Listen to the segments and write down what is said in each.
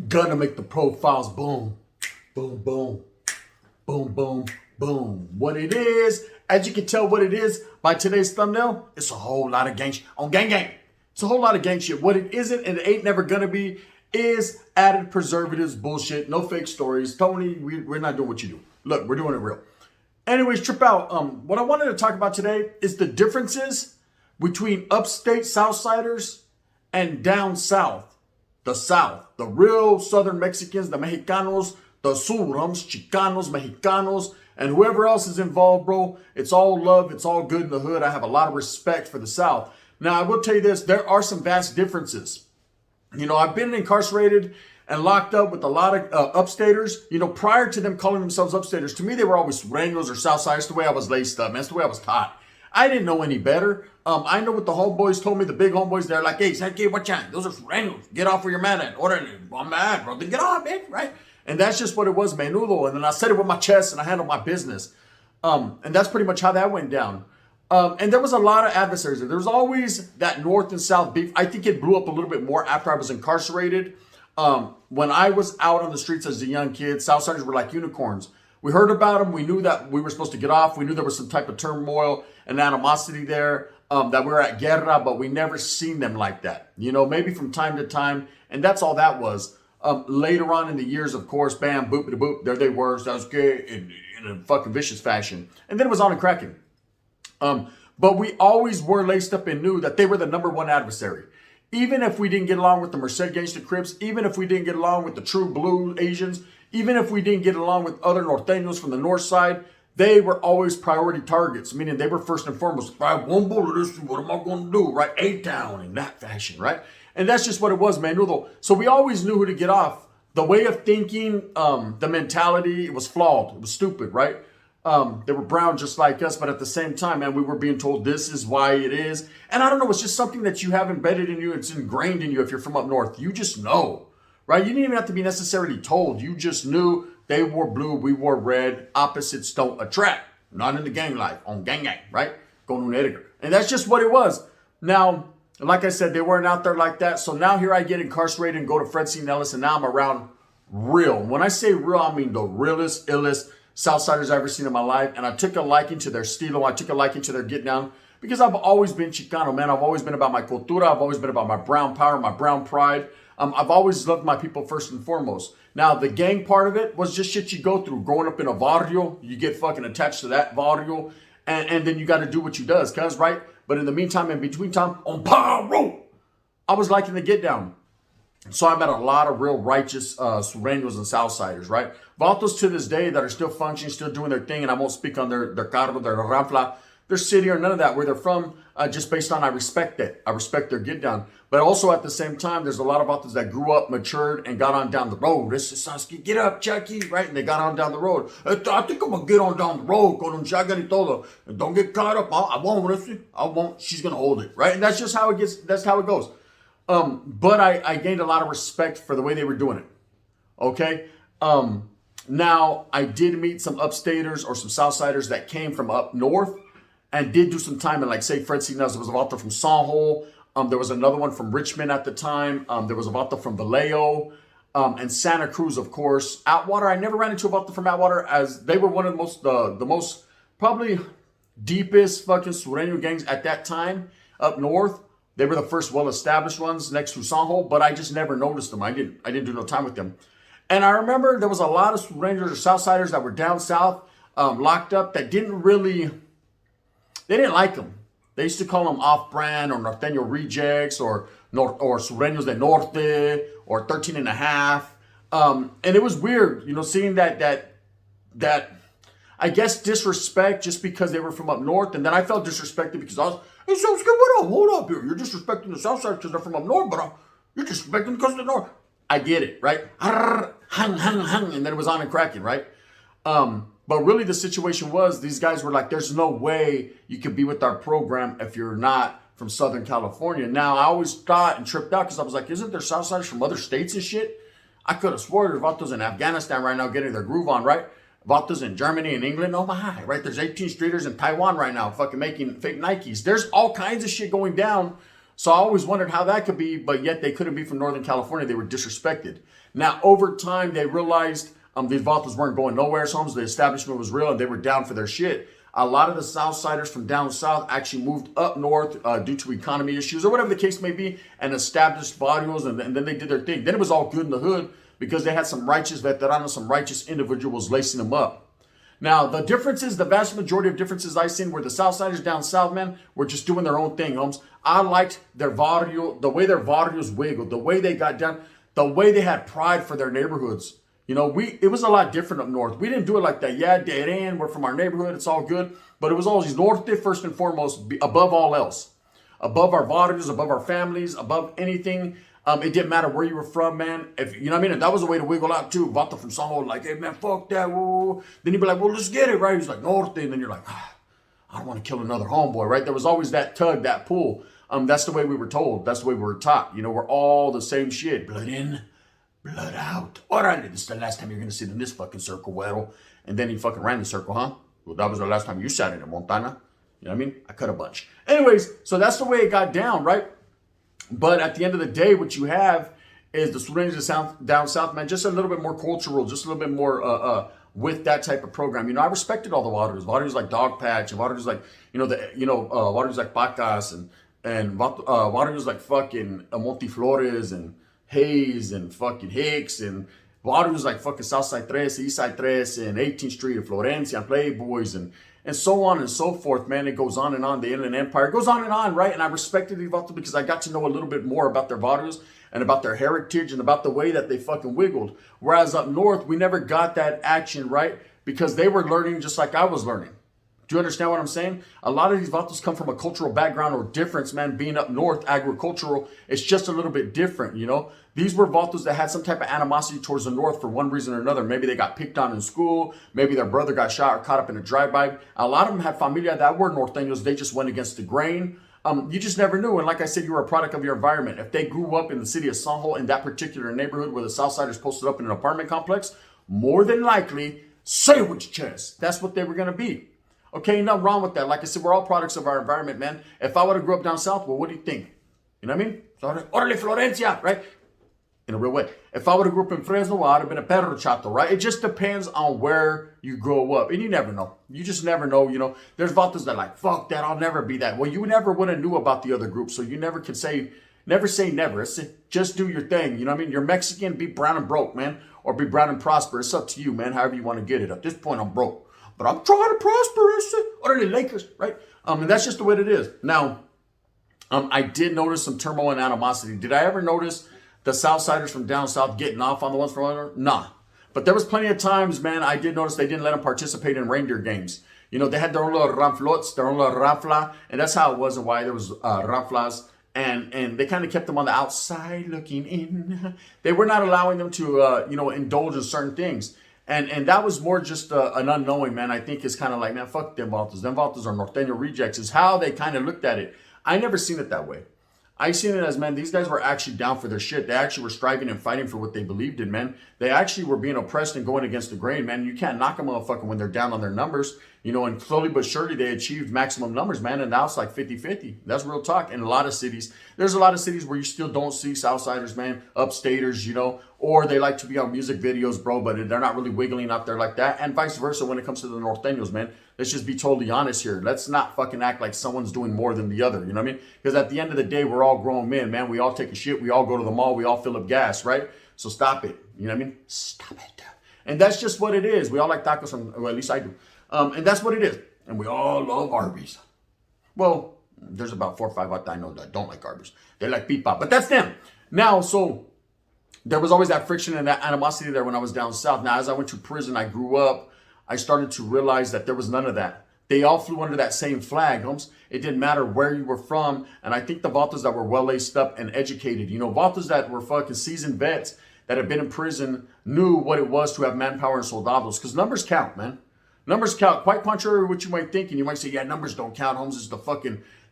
gonna make the profiles boom, boom, boom, boom, boom, boom. What it is, as you can tell what it is by today's thumbnail, it's a whole lot of gang shit on gang gang. It's a whole lot of gang shit. What it isn't and it ain't never gonna be is added preservatives, bullshit, no fake stories. Tony, we're not doing what you do. Look, we're doing it real. Anyways, trip out. What I wanted to talk about today is the differences between upstate Southsiders and down south. The South, the real Southern Mexicans, the Mexicanos, the Surums, Chicanos, Mexicanos, and whoever else is involved, bro. It's all love. It's all good in the hood. I have a lot of respect for the South. Now, I will tell you this. There are some vast differences. You know, I've been incarcerated and locked up with a lot of upstaters. You know, prior to them calling themselves upstaters, to me, they were always Sureños or Southsiders. That's the way I was laced up, man. That's the way I was taught. I didn't know any better. I know what the homeboys told me, the big homeboys. They're like, hey, Sanke, watch out. Those are Sureños. Get off where you're mad at. I'm mad, bro. Then get off, man, right? And that's just what it was, menudo. And then I said it with my chest and I handled my business. And that's pretty much how that went down. And there was a lot of adversaries. There was always that north and south beef. I think it blew up a little bit more after I was incarcerated. When I was out on the streets as a young kid, Southsiders were like unicorns. We heard about them. We knew that we were supposed to get off. We knew there was some type of turmoil and animosity there, that we were at guerra, but we never seen them like that. You know, maybe from time to time. And that's all that was. Later on in the years, of course, bam, boop, boop, there they were. That was gay in a fucking vicious fashion. And then it was on and cracking. But we always were laced up and knew that they were the number one adversary. Even if we didn't get along with the Merced Gangsta Crips, even if we didn't get along with the true blue Asians, even if we didn't get along with other Norteños from the north side, they were always priority targets, meaning they were first and foremost, if I have one bullet, what am I going to do, right? A-Town in that fashion, right? And that's just what it was, menudo. So we always knew who to get off. The way of thinking, the mentality, it was flawed. It was stupid, right? They were brown just like us, but at the same time, man, we were being told this is why it is. And I don't know, it's just something that you have embedded in you. It's ingrained in you if you're from up north. You just know, right? You didn't even have to be necessarily told. You just knew they wore blue, we wore red. Opposites don't attract. Not in the gang life, on gang gang, right? Con un Edgar. And that's just what it was. Now, like I said, they weren't out there like that. So now here I get incarcerated and go to Fred C. Nellis, and now I'm around real. When I say real, I mean the realest, illest Southsiders I've ever seen in my life. And I took a liking to their estilo. I took a liking to their get down because I've always been Chicano, man. I've always been about my cultura. I've always been about my brown power, my brown pride. I've always loved my people first and foremost. Now, the gang part of it was just shit you go through. Growing up in a barrio, you get fucking attached to that barrio. And then you got to do what you does, cuz, right? But in the meantime, in between time, on paro, I was liking the get down. So I met a lot of real righteous Sureños and Southsiders, right? Vatos to this day that are still functioning, still doing their thing, and I won't speak on their carro, their ranfla, their city, or none of that, where they're from, just based on I respect it. I respect their get down. But also at the same time, there's a lot of vatos that grew up, matured, and got on down the road. This is Sasuke, get up, Chucky, right? And they got on down the road. I think I'm going to get on down the road, con un shotgun y todo. And don't get caught up. I won't, listen. I won't. She's going to hold it, right? And that's just how it gets, that's how it goes. But I gained a lot of respect for the way they were doing it. Okay. Now I did meet some upstaters or some Southsiders that came from up north and did do some time in, like, say, Fred C. Nelson. There was a vato from Sanjol. There was another one from Richmond at the time. There was a vato from Vallejo, and Santa Cruz, of course. Atwater, I never ran into a vato from Atwater, as they were one of the most probably deepest fucking Sureño gangs at that time up north. They were the first well-established ones next to Sanjol, but I just never noticed them. I didn't do no time with them. And I remember there was a lot of Sureños or Southsiders that were down south, locked up, that they didn't like them. They used to call them off-brand or Norteño rejects or Sureños de Norte or 13 and a half. And it was weird, you know, seeing that I guess disrespect just because they were from up north. And then I felt disrespected because I was, hey, Southside, what up? Hold up here. You're disrespecting the Southside because they're from up north, but you're disrespecting because they're north. I get it, right? Hang, and then it was on and cracking, right? But really the situation was these guys were like, there's no way you could be with our program if you're not from Southern California. Now, I always thought and tripped out because I was like, isn't there Southsiders from other states and shit? I could have swore there's vatos in Afghanistan right now getting their groove on, right? Vatos in Germany and England, oh my, right? There's 18 streeters in Taiwan right now fucking making fake Nikes. There's all kinds of shit going down. So I always wondered how that could be, but yet they couldn't be from Northern California. They were disrespected. Now, over time, they realized these Vatos weren't going nowhere. So the establishment was real and they were down for their shit. A lot of the Southsiders from down south actually moved up north due to economy issues or whatever the case may be and established barrios, and then they did their thing. Then it was all good in the hood because they had some righteous veteranos, some righteous individuals lacing them up. Now, the differences, the vast majority of differences I seen were the Southsiders down south, man, were just doing their own thing, homes. I liked their barrio, the way their barrios wiggled, the way they got down, the way they had pride for their neighborhoods. You know, it was a lot different up north. We didn't do it like that. Yeah, dead end, we're from our neighborhood, it's all good. But it was always norte first and foremost, above all else. Above our barrios, above our families, above anything. It didn't matter where you were from, man. If you know what I mean, if that was a way to wiggle out too. Vato from San Juan, like, hey man, fuck that. Woo. Then he'd be like, well, let's get it, right? He's like, norte, and then you're like, I don't want to kill another homeboy, right? There was always that tug, that pull. That's the way we were told. That's the way we were taught. You know, we're all the same shit. Blood in, blood out. Orale, this is the last time you're gonna sit in this fucking circle, güero. And then he fucking ran the circle, huh? Well, that was the last time you sat in it, Montana. You know what I mean? I cut a bunch. Anyways, so that's the way it got down, right? But at the end of the day, what you have is the Sureños down south, man, just a little bit more cultural, just a little bit more with that type of program. You know, I respected all the waters. Waters like Dog Patch, and waters like, waters like Pacas, and waters like fucking Montiflores, and Hayes, and fucking Hicks, and waters like fucking Southside 13, Eastside 13, and 18th Street, and Florencia, and Playboys, and so on and so forth, man. It goes on and on. The Inland Empire, it goes on and on, right? And I respected the Vatos because I got to know a little bit more about their Vatos and about their heritage and about the way that they fucking wiggled. Whereas up north, we never got that action, right? Because they were learning just like I was learning. Do you understand what I'm saying? A lot of these Vatos come from a cultural background or difference, man. Being up north, agricultural, it's just a little bit different, you know? These were Vatos that had some type of animosity towards the north for one reason or another. Maybe they got picked on in school. Maybe their brother got shot or caught up in a drive-by. A lot of them had familia that were norteños. They just went against the grain. You just never knew. And like I said, you were a product of your environment. If they grew up in the city of San Juan, in that particular neighborhood where the Southsiders posted up in an apartment complex, more than likely, sandwich chest. That's what they were going to be. Okay, nothing wrong with that. Like I said, we're all products of our environment, man. If I would have grew up down south, well, what do you think? You know what I mean? Orale, Florencia, right? In a real way. If I would have grew up in Fresno, well, I would have been a perro chato, right? It just depends on where you grow up. And you never know. You just never know, you know. There's Vatos that are like, fuck that, I'll never be that. Well, you never would have knew about the other group, so you never can say never. It's just do your thing, you know what I mean? You're Mexican, be brown and broke, man. Or be brown and prosper. It's up to you, man, however you want to get it. At this point, I'm broke. But I'm trying to prosper. Or the Lakers, right? And that's just the way it is. Now, I did notice some turmoil and animosity. Did I ever notice the Southsiders from down south getting off on the ones from under? Nah. But there was plenty of times, man, I did notice they didn't let them participate in reindeer games. You know, they had their own little ramflots, their own little rafla, and that's how it was and why there was ramflas. And they kind of kept them on the outside looking in. They were not allowing them to, indulge in certain things. And that was more just an unknowing, man. I think it's kind of like, man, fuck them Vatos. Them Vatos are norteño rejects is how they kind of looked at it. I never seen it that way. I seen it as, man, these guys were actually down for their shit. They actually were striving and fighting for what they believed in, man. They actually were being oppressed and going against the grain, man. You can't knock a motherfucker when they're down on their numbers, you know, and slowly but surely they achieved maximum numbers, man. And now it's like 50-50. That's real talk. In a lot of cities, there's a lot of cities where you still don't see Southsiders, man, Upstaters, you know, or they like to be on music videos, bro, but they're not really wiggling out there like that. And vice versa when it comes to the norteños, man. Let's just be totally honest here. Let's not fucking act like someone's doing more than the other. You know what I mean? Because at the end of the day, we're all grown men, man. We all take a shit. We all go to the mall. We all fill up gas, right? So stop it. You know what I mean? Stop it. And that's just what it is. We all like tacos from, well, at least I do. And that's what it is. And we all love Arby's. Well, there's about 4 or 5 out there I know that don't like Arby's. They like pipa, but that's them. Now, so there was always that friction and that animosity there when I was down south. Now, as I went to prison, I grew up. I started to realize that there was none of that. They all flew under that same flag, homes. It didn't matter where you were from. And I think the Vatos that were well laced up and educated, you know, Vatos that were fucking seasoned vets that had been in prison knew what it was to have manpower and soldados. Because numbers count, man. Numbers count. Quite contrary to what you might think. And you might say, yeah, numbers don't count, Holmes. It's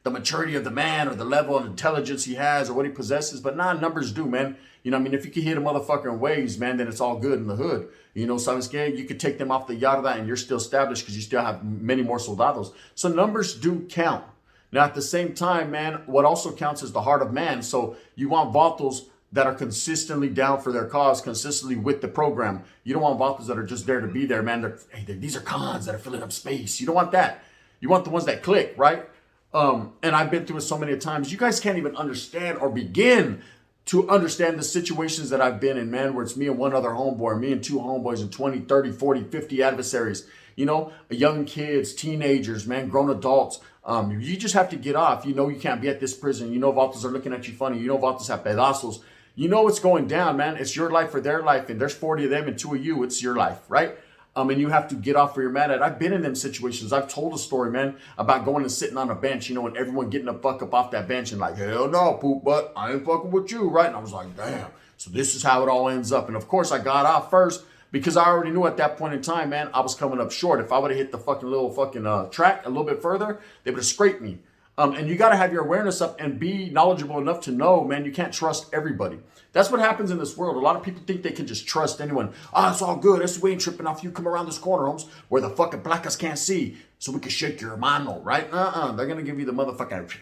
the maturity of the man or the level of intelligence he has or what he possesses. But nah, numbers do, man. You know, I mean, if you can hit a motherfucker in waves, man, then it's all good in the hood. You know, sabes que? You could take them off the yarda and you're still established because you still have many more soldados. So numbers do count. Now, at the same time, man, what also counts is the heart of man. So you want vatos that are consistently down for their cause, consistently with the program. You don't want vatos that are just there to be there, man. These are cons that are filling up space. You don't want that. You want the ones that click, right? And I've been through it so many times. You guys can't even understand or begin to understand the situations that I've been in, man, where it's me and one other homeboy, me and two homeboys and 20, 30, 40, 50 adversaries, you know, young kids, teenagers, man, grown adults. You just have to get off. You know you can't be at this prison. You know vatos are looking at you funny. You know vatos have pedazos. You know what's going down, man. It's your life or their life, and there's 40 of them and 2 of you. It's your life, right? And you have to get off where you're mad at. I've been in them situations. I've told a story, man, about going and sitting on a bench, you know, and everyone getting the fuck up off that bench and like, hell no, poop butt, I ain't fucking with you, right? And I was like, damn. So this is how it all ends up. And of course, I got off first because I already knew at that point in time, man, I was coming up short. If I would have hit the fucking little fucking track a little bit further, they would have scraped me. And you got to have your awareness up and be knowledgeable enough to know, man, you can't trust everybody. That's what happens in this world. A lot of people think they can just trust anyone. It's all good. That's we ain't tripping off you. Come around this corner, Holmes, where the fucking blackers can't see, so we can shake your mano, right? They're going to give you the motherfucking,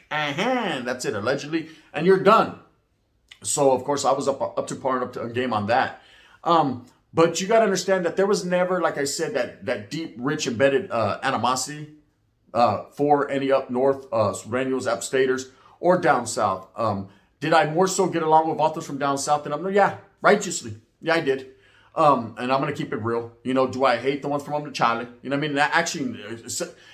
that's it, allegedly, and you're done. So, of course, I was up to par and up to a game on that. But you got to understand that there was never, like I said, that deep, rich, embedded animosity for any up north, Sureños, Upstaters, or down south. Did I more so get along with vatos from down south than up north? Yeah, righteously. Yeah, I did. And I'm going to keep it real. You know, do I hate the ones from up to Charlie? You know what I mean? That actually,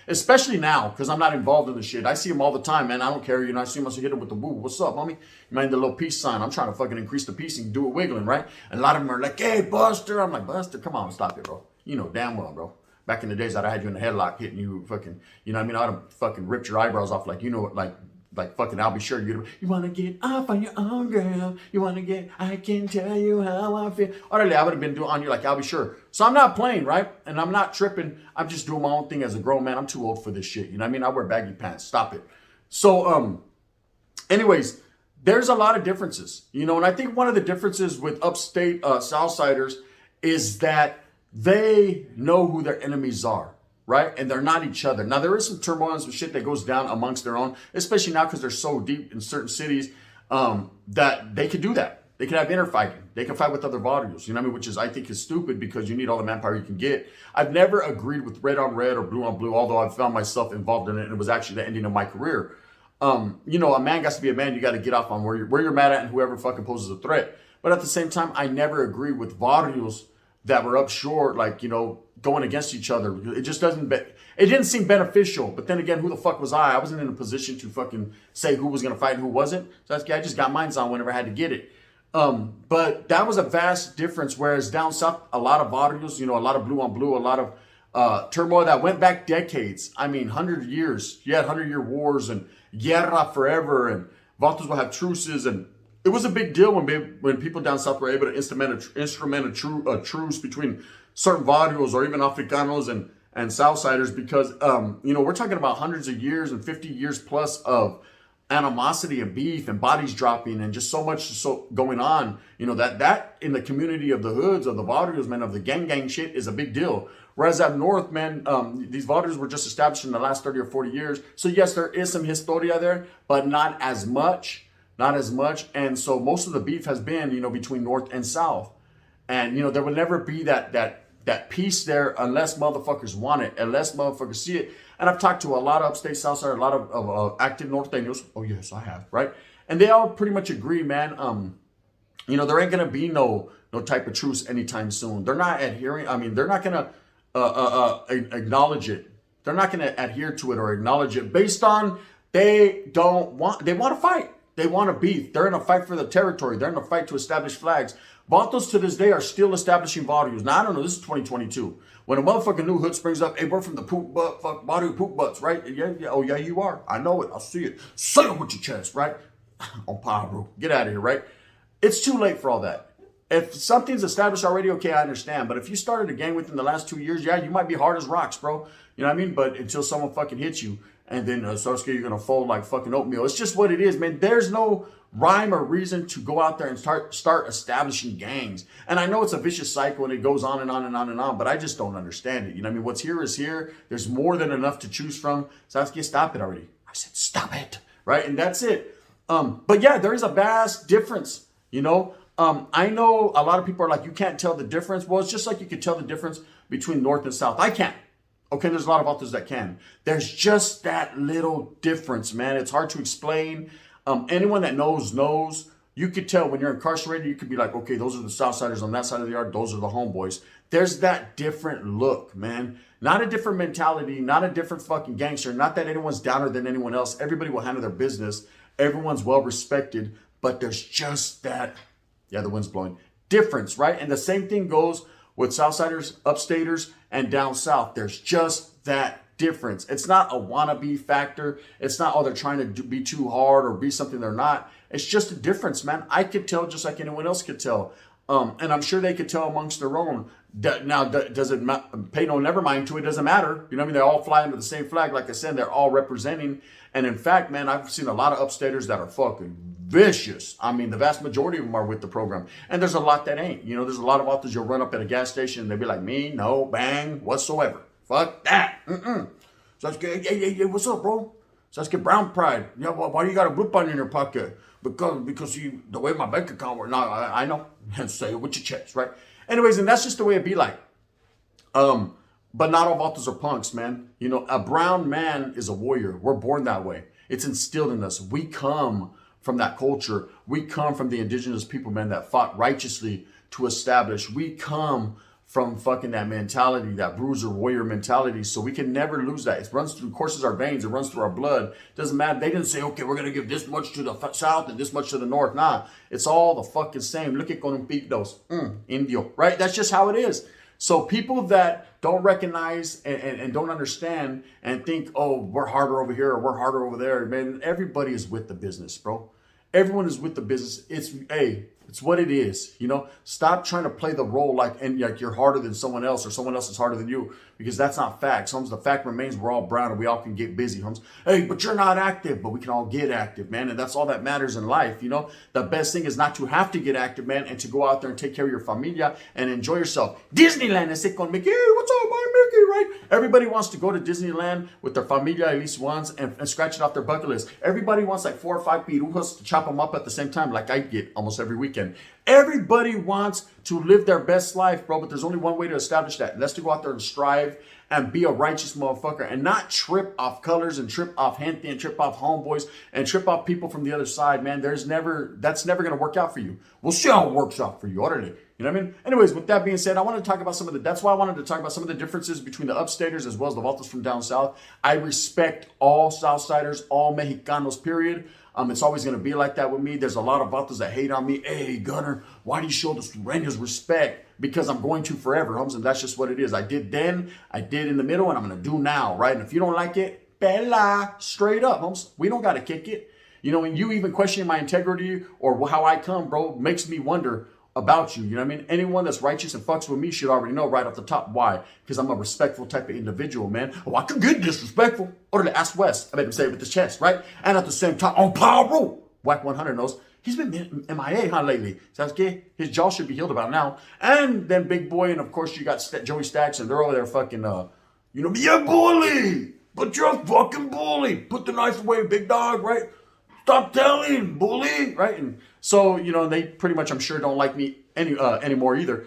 especially now, because I'm not involved in the shit. I see them all the time, man. I don't care. You know, I see them, I hit them with the woo. What's up, homie? You mind the little peace sign? I'm trying to fucking increase the peace and do it wiggling, right? And a lot of them are like, hey, Buster. I'm like, Buster, come on, stop it, bro. You know damn well, bro. Back in the days that I had you in the headlock hitting you fucking, you know what I mean? I'd have fucking ripped your eyebrows off like, you know, like fucking I'll be sure you want to get off on your own, girl. You want to get, I can tell you how I feel. Orale, I would have been doing on you like I'll be sure. So I'm not playing, right? And I'm not tripping. I'm just doing my own thing as a grown man. I'm too old for this shit. You know what I mean? I wear baggy pants. Stop it. So, anyways, there's a lot of differences, you know, and I think one of the differences with upstate Southsiders is that they know who their enemies are, right? And they're not each other. Now, there is some turmoil and some shit that goes down amongst their own, especially now because they're so deep in certain cities that they could do that. They can have inner fighting. They can fight with other barrios, you know what I mean? Which is, I think, is stupid because you need all the manpower you can get. I've never agreed with red on red or blue on blue, although I've found myself involved in it, and it was actually the ending of my career. You know, a man got to be a man. You got to get off on where you're mad at and whoever fucking poses a threat. But at the same time, I never agree with barrios that were up short, like, you know, going against each other. It just doesn't, it didn't seem beneficial. But then again, who the fuck was I? I wasn't in a position to fucking say who was going to fight and who wasn't. So I just got mines on whenever I had to get it. But that was a vast difference. Whereas down south, a lot of barrios, you know, a lot of blue on blue, a lot of turmoil that went back decades. I mean, 100 years. You had 100-year wars and guerra forever. And vatos will have truces, and it was a big deal when people down south were able to instrument a truce between certain barrios or even Africanos and Southsiders because, you know, we're talking about hundreds of years and 50 years plus of animosity and beef and bodies dropping and just so much going on. You know, that in the community of the hoods, of the barrios, man, of the gang shit is a big deal. Whereas up north, man, these barrios were just established in the last 30 or 40 years. So yes, there is some historia there, but not as much. Not as much. And so most of the beef has been, you know, between north and south. And, you know, there will never be that peace there unless motherfuckers want it, unless motherfuckers see it. And I've talked to a lot of upstate Southside, a lot of active Norteños. Oh, yes, I have, right? And they all pretty much agree, man. You know, there ain't going to be no type of truce anytime soon. They're not adhering. I mean, they're not going to acknowledge it. They're not going to adhere to it or acknowledge it based on they want to fight. They want to beef. They're in a fight for the territory. They're in a fight to establish flags. Vatos to this day are still establishing barrios. Now, I don't know. This is 2022. When a motherfucking new hood springs up, hey, we're from the poop butt, fuck, barrio poop butts, right? Yeah. Oh, yeah, you are. I know it. I'll see it. Say it with your chest, right? On power, bro. Get out of here, right? It's too late for all that. If something's established already, okay, I understand. But if you started a gang within the last 2 years, yeah, you might be hard as rocks, bro. You know what I mean? But until someone fucking hits you, and then Sarsuke, you're going to fold like fucking oatmeal. It's just what it is, man. There's no rhyme or reason to go out there and start establishing gangs. And I know it's a vicious cycle and it goes on and on and on and on, but I just don't understand it. You know what I mean? What's here is here. There's more than enough to choose from. Sasuke, stop it already. I said Stop it. Right? And that's it. But yeah, there is a vast difference, you know. I know a lot of people are like, you can't tell the difference. Well, it's just like you can tell the difference between North and South. I can't. Okay, there's a lot of authors that can. There's just that little difference, man. It's hard to explain. Anyone that knows. You could tell when you're incarcerated, you could be like, okay, those are the Southsiders on that side of the yard. Those are the homeboys. There's that different look, man. Not a different mentality, not a different fucking gangster. Not that anyone's downer than anyone else. Everybody will handle their business. Everyone's well respected, but there's just that, yeah, the wind's blowing, difference, right? And the same thing goes with Southsiders, Upstaters, and down south. There's just that difference. It's not a wannabe factor. It's not, oh, they're trying to be too hard or be something they're not. It's just a difference, man. I could tell just like anyone else could tell. And I'm sure they could tell amongst their own. Now, does it pay no never mind to it? Doesn't matter. You know what I mean? They all fly under the same flag. Like I said, they're all representing. And in fact, man, I've seen a lot of Upstaters that are fucking vicious. I mean, the vast majority of them are with the program. And there's a lot that ain't. You know, there's a lot of authors you'll run up at a gas station and they'll be like, me, no, bang, whatsoever. Fuck that. So hey, what's up, bro? So let's get brown pride. You know, why do you got a blue button in your pocket? Because you, the way my bank account works. No, I know. And say it with your chest, right? Anyways, and that's just the way it be like. But not all authors are punks, man. You know, a brown man is a warrior. We're born that way. It's instilled in us. We come from that culture. We come from the indigenous people, man, that fought righteously to establish. We come from fucking that mentality, that bruiser warrior mentality. So we can never lose that. It runs through, courses our veins. It runs through our blood. Doesn't matter. They didn't say, okay, we're going to give this much to the south and this much to the north. Nah, it's all the fucking same. Look at Columpitos, Indio, right? That's just how it is. So people that don't recognize and don't understand and think, oh, we're harder over here or we're harder over there, man, everybody is with the business, bro. Everyone is with the business. It's what it is, you know. Stop trying to play the role like you're harder than someone else or someone else is harder than you, because that's not facts. Homes, the fact remains we're all brown and we all can get busy. Homes, hey, but you're not active, but we can all get active, man. And that's all that matters in life, you know. The best thing is not to have to get active, man, and to go out there and take care of your familia and enjoy yourself. Disneyland is con Mickey. Hey, what's up, my Mickey, right? Everybody wants to go to Disneyland with their familia at least once and scratch it off their bucket list. Everybody wants like 4 or 5 pirujas to chop them up at the same time, like I get almost every weekend. Everybody wants to live their best life, bro, but there's only one way to establish that. And that's to go out there and strive and be a righteous motherfucker and not trip off colors and trip off gente and trip off homeboys and trip off people from the other side, man. That's never going to work out for you. We'll see how it works out for you, orderly. You know what I mean? Anyways, with that being said, I want to talk about that's why I wanted to talk about some of the differences between the Upstaters as well as the Voltas from down south. I respect all Southsiders, all Mexicanos, period. It's always going to be like that with me. There's a lot of Voltas that hate on me. Hey, Gunner, why do you show the surrenders respect? Because I'm going to forever, homes, and that's just what it is. I did then, I did in the middle, and I'm going to do now, right? And if you don't like it, bella, straight up, homes. We don't got to kick it. You know, when you even questioning my integrity or how I come, bro, makes me wonder about you. You know what I mean? Anyone that's righteous and fucks with me should already know right off the top. Why? Because I'm a respectful type of individual, man. Oh, I could get disrespectful. Or to ask West. I made him say it with his chest, right? And at the same time, on power rule. Whack 100 knows. He's been MIA, huh, lately. Sounds good. His jaw should be healed about now. And then Big Boy, and of course you got Joey Stacks, and they're over there fucking, be a bully. But you're a fucking bully. Put the knife away, big dog, right? Stop telling, bully, right? And so, you know, they pretty much, I'm sure, don't like me anymore either.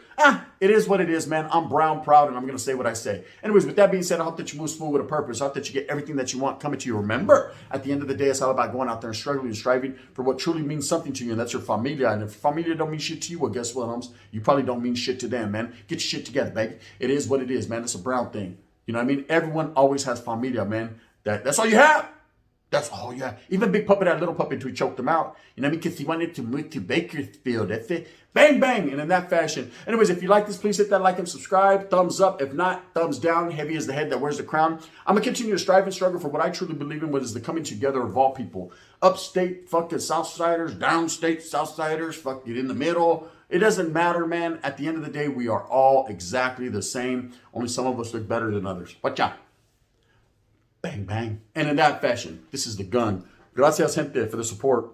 It is what it is, man. I'm brown proud, and I'm going to say what I say. Anyways, with that being said, I hope that you move smooth with a purpose. I hope that you get everything that you want coming to you. Remember, at the end of the day, it's all about going out there and struggling and striving for what truly means something to you, and that's your familia. And if familia don't mean shit to you, well, guess what, homes? You probably don't mean shit to them, man. Get your shit together, baby. It is what it is, man. It's a brown thing. You know what I mean? Everyone always has familia, man. That's all you have. That's all you have. Even Big Puppet had Little Puppet until he choked him out. You know what I mean? Because he wanted to move to Bakersfield. That's it. Bang, bang. And in that fashion. Anyways, if you like this, please hit that like and subscribe. Thumbs up. If not, thumbs down. Heavy is the head that wears the crown. I'm going to continue to strive and struggle for what I truly believe in, what is the coming together of all people. Upstate fucking Southsiders, downstate Southsiders, fucking in the middle. It doesn't matter, man. At the end of the day, we are all exactly the same. Only some of us look better than others. Watch out. Bang, bang. And in that fashion, this is the gun. Gracias, gente, for the support.